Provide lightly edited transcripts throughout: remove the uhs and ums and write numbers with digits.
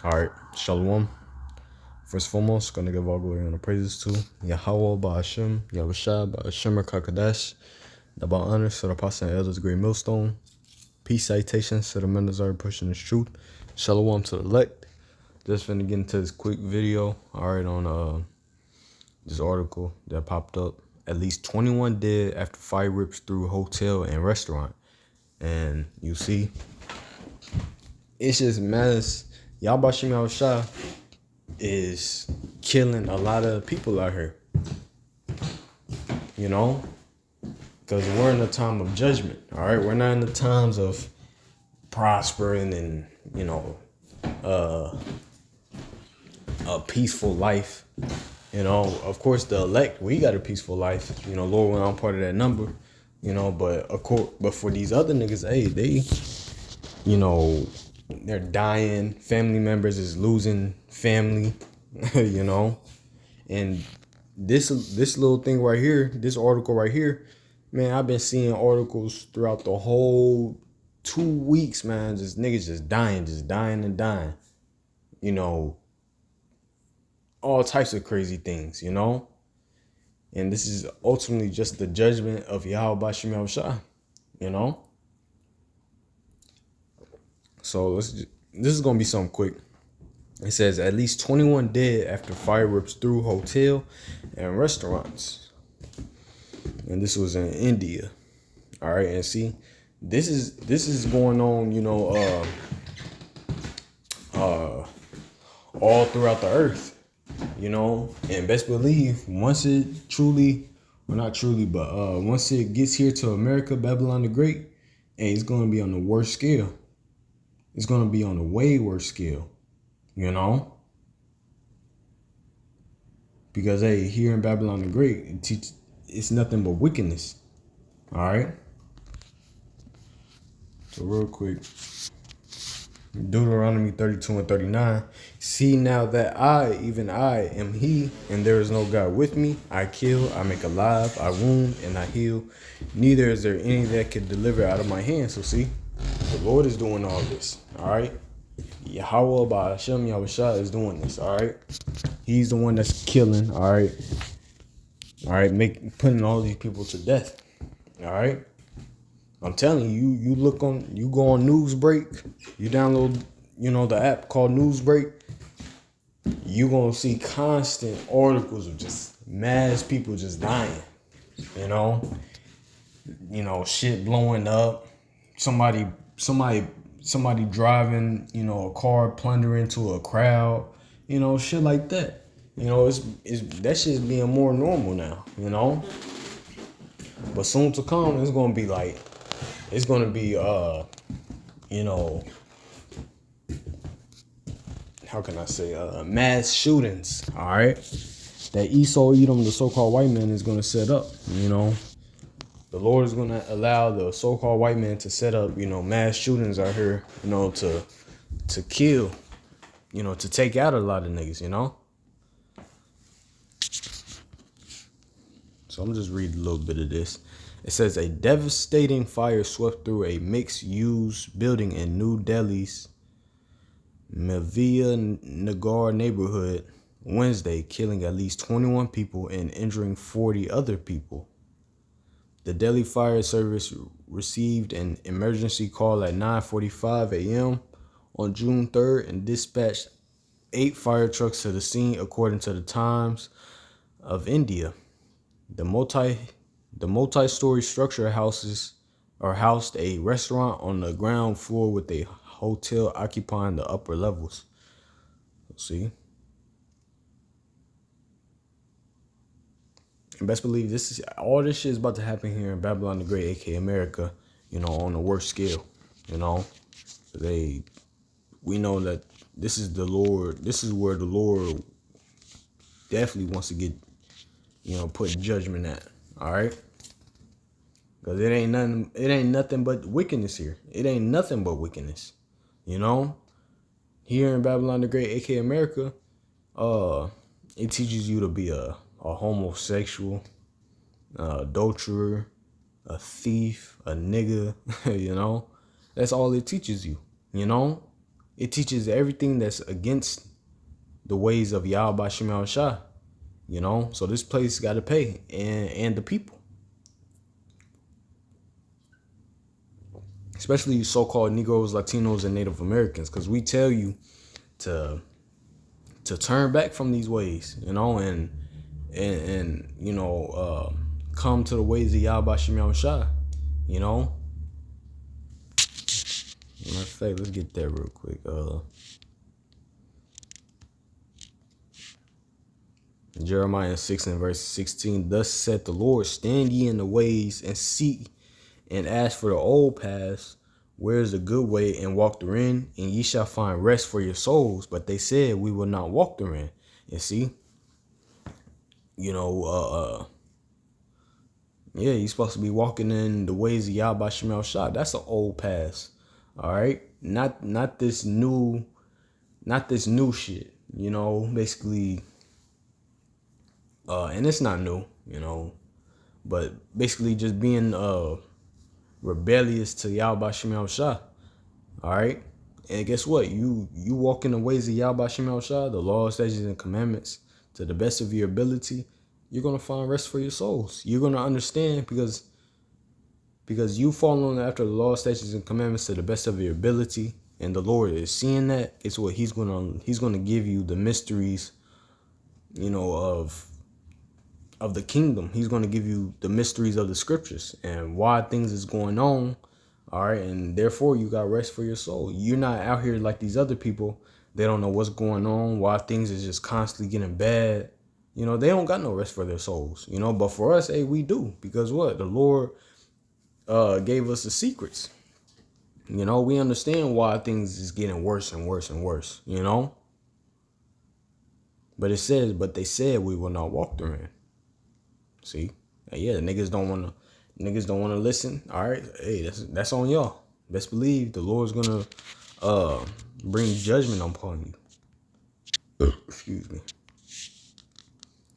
All right, Shalom. First and foremost, gonna give all glory and the praises to Yahweh Ba'ashem, Yahushua Ba'ashem Kakadash, the honors to the apostle and elders, great millstone. Peace citations to the members are pushing this truth. Shalom to the elect. Just finna get into this quick video. All right, on this article that popped up. At least 21 dead after fire rips through hotel and restaurant. And you see, it's just mess. Yahweh Ba'ashem Yahushua is killing a lot of people out here, you know, because we're in a time of judgment. All right, we're not in the times of prospering and, you know, a peaceful life. You know, of course, the elect, we got a peaceful life. You know, Lord, when I'm part of that number, you know, but of course, but for these other niggas, hey, they, you know, they're dying. Family members is losing family, you know. And this little thing right here, this article right here, man, I've been seeing articles throughout the whole 2 weeks, man. Just niggas just dying and dying. You know, all types of crazy things, you know. And this is ultimately just the judgment of Yahweh Ba'ashem Yahushua, you know. So this is gonna be something quick. It says at least 21 dead after fire rips through hotel and restaurants. And this was in India. All right, and see, this is going on, you know, all throughout the earth, you know. And best believe once it truly, well, not truly, but once it gets here to America, Babylon the Great, and it's gonna be on the worst scale. It's gonna be on a way worse scale, you know. Because hey, here in Babylon the Great, it's nothing but wickedness. All right. So real quick, Deuteronomy 32 and 39. See now that I, even I, am he, and there is no God with me. I kill, I make alive, I wound, and I heal. Neither is there any that can deliver out of my hand. So see, the Lord is doing all this. All right. Yahweh Ba'ashem Yahushua is doing this. All right. He's the one that's killing. All right. All right. Putting all these people to death. All right. I'm telling you, you go on Newsbreak, you download, you know, the app called Newsbreak, you gonna see constant articles of just mass people just dying, you know, shit blowing up, somebody driving, you know, a car plundering to a crowd, you know, shit like that. You know, it's that shit's being more normal now, you know. But soon to come, it's gonna be like, you know, how can I say, mass shootings, all right, that Esau Edom, the so-called white man, is going to set up, you know. The Lord is going to allow the so-called white man to set up, you know, mass shootings out here, you know, to kill, you know, to take out a lot of niggas, you know. So I'm just reading a little bit of this. It says a devastating fire swept through a mixed-use building in New Delhi's Mavia Nagar neighborhood Wednesday, killing at least 21 people and injuring 40 other people. The Delhi Fire Service received an emergency call at 9:45 a.m. on June 3rd and dispatched 8 fire trucks to the scene, according to the Times of India. The multi-story structure housed a restaurant on the ground floor with a hotel occupying the upper levels. See? And best believe all this shit is about to happen here in Babylon the Great, aka America, you know, on the worst scale, you know. We know that this is where the Lord definitely wants to get, you know, put judgment at. All right. Because it ain't nothing but wickedness here. It ain't nothing but wickedness. You know? Here in Babylon the Great, aka America, it teaches you to be a homosexual, adulterer, a thief, a nigga, you know? That's all it teaches you, you know? It teaches everything that's against the ways of Yahweh Shema Shah. You know, so this place got to pay, and the people, especially so-called Negroes, Latinos, and Native Americans, because we tell you to turn back from these ways, you know, and you know, come to the ways of Yahweh Shema Shah, you know. Matter of fact, let's get that real quick. Jeremiah 6 and verse 16. Thus saith the Lord, stand ye in the ways and seek and ask for the old paths, where is the good way, and walk therein, and ye shall find rest for your souls. But they said, we will not walk therein. And see, you know, yeah, you're supposed to be walking in the ways of Yahweh Shema Shah. That's an old path. All right, not this new shit. You know, basically, and it's not new. You know, but basically just being rebellious to Yahweh Shema Shah. All right, and guess what? You walk in the ways of Yahweh Shema Shah, the laws, statutes, and commandments to the best of your ability. You're gonna find rest for your souls. You're gonna understand because you following after the law, statutes, and commandments to the best of your ability, and the Lord is seeing that. It's what He's gonna give you the mysteries, you know, of the kingdom. He's gonna give you the mysteries of the scriptures and why things is going on. All right, and therefore you got rest for your soul. You're not out here like these other people. They don't know what's going on, why things is just constantly getting bad. You know, they don't got no rest for their souls. You know, but for us, hey, we do, because what? The Lord gave us the secrets. You know, we understand why things is getting worse and worse and worse, you know. But it says, but they said we will not walk therein. See? Yeah, niggas don't wanna listen. All right. Hey, that's on y'all. Best believe the Lord's gonna bring judgment upon you. Excuse me.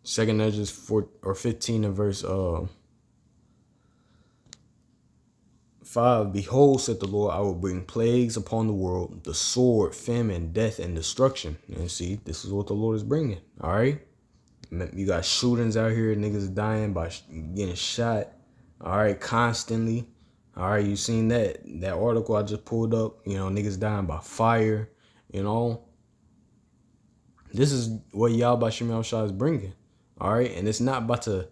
2 Ezra 4 or 15 and verse 5, behold, said the Lord, I will bring plagues upon the world, the sword, famine, death, and destruction. And see, this is what the Lord is bringing. All right. You got shootings out here, niggas dying by getting shot. All right, constantly. All right, you seen that article I just pulled up? You know, niggas dying by fire. You know, this is what Yahweh Shema Shah is bringing. All right, and it's not about to.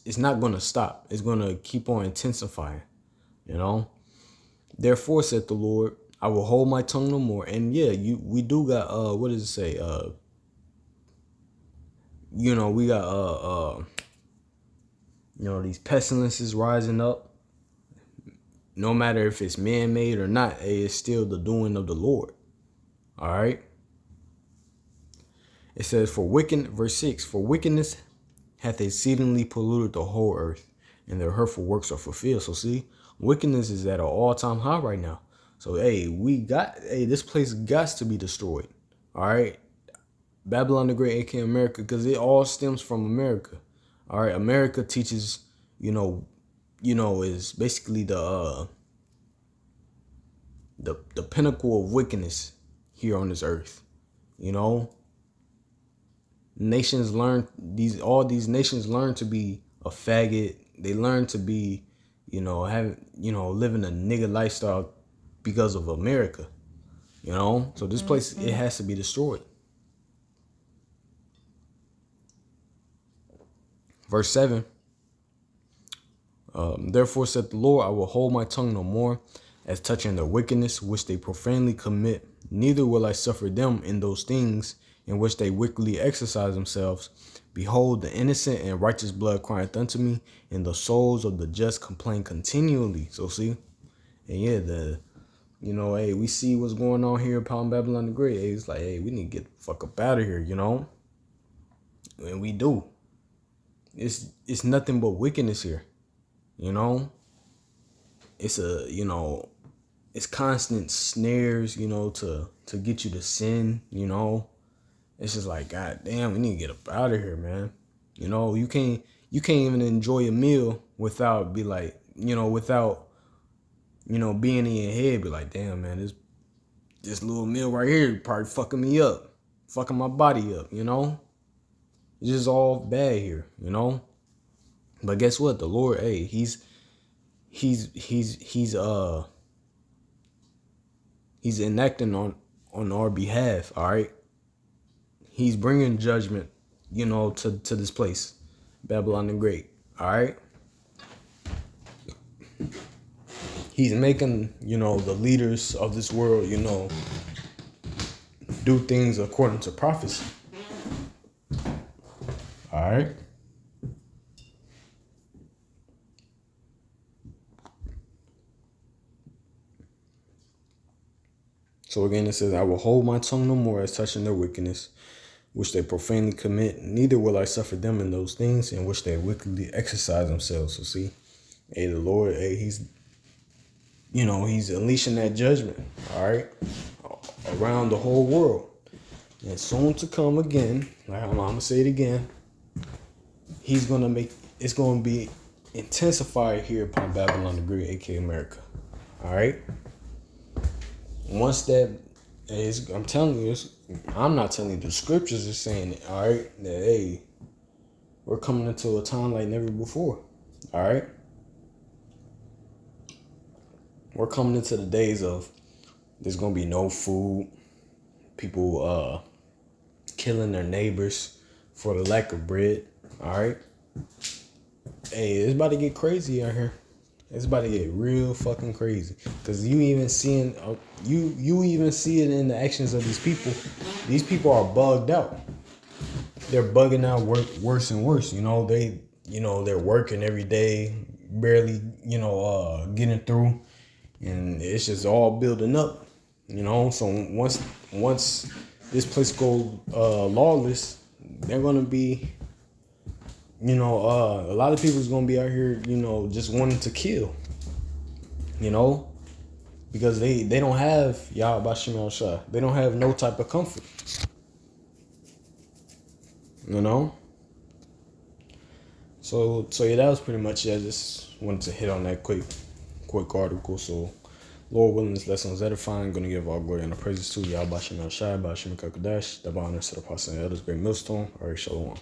It's not going to stop. It's going to keep on intensifying. You know. Therefore, said the Lord, I will hold my tongue no more. And yeah, we do got what does it say? You know, we got you know, these pestilences rising up. No matter if it's man-made or not, it's still the doing of the Lord. All right. It says, verse 6, for wickedness hath exceedingly polluted the whole earth, and their hurtful works are fulfilled. So see, wickedness is at an all-time high right now. So hey, this place got to be destroyed. All right. Babylon the Great, aka America, because it all stems from America. All right, America teaches, you know, is basically the pinnacle of wickedness here on this earth. You know, all these nations learn to be a faggot. They learn to be, living a nigga lifestyle because of America. You know, so this place, it has to be destroyed. Verse 7, therefore said the Lord, I will hold my tongue no more as touching their wickedness, which they profanely commit. Neither will I suffer them in those things in which they wickedly exercise themselves. Behold, the innocent and righteous blood crieth unto me, and the souls of the just complain continually. So see, and yeah, hey, we see what's going on here upon Babylon the Great. Hey, it's like, hey, we need to get the fuck up out of here, you know? And we do. It's nothing but wickedness here, you know. It's it's constant snares, to get you to sin, It's just like, God damn, we need to get up out of here, man. You can't even enjoy a meal without being in your head, be like, damn, man, this little meal right here probably fucking me up, fucking my body up, It's just all bad here, But guess what? The Lord, hey, he's enacting on our behalf, all right? He's bringing judgment, to this place, Babylon the Great, all right? He's making, the leaders of this world, do things according to prophecy. All right? So again, it says, I will hold my tongue no more as touching their wickedness, which they profanely commit. Neither will I suffer them in those things in which they wickedly exercise themselves. So see, hey, the Lord, hey, he's unleashing that judgment, all right, around the whole world. And soon to come again, like I'm going to say it again, it's going to be intensified here upon Babylon the Great, aka America. All right? Once that is, I'm telling you, I'm not telling you, the scriptures are saying it, all right? That, hey, we're coming into a time like never before, all right? We're coming into the days of there's going to be no food, people killing their neighbors for the lack of bread, all right? Hey, it's about to get crazy out here. It's about to get real fucking crazy. Cause you even seeing, you even see it in the actions of these people. These people are bugged out. They're bugging out worse and worse. They're working every day, barely, getting through, and it's just all building up. So once this place goes lawless, they're gonna be. A lot of people is gonna be out here, just wanting to kill. Because they don't have Yahweh Shem El Shah. They don't have no type of comfort. So yeah, that was pretty much it. I just wanted to hit on that quick article. So Lord willing, this lesson was edifying. Gonna give all glory and the praises to Yahweh Shem El Shah, Ba'Shem Kakadash, the honors to the apostle and elders, great millstone. All right, shalom.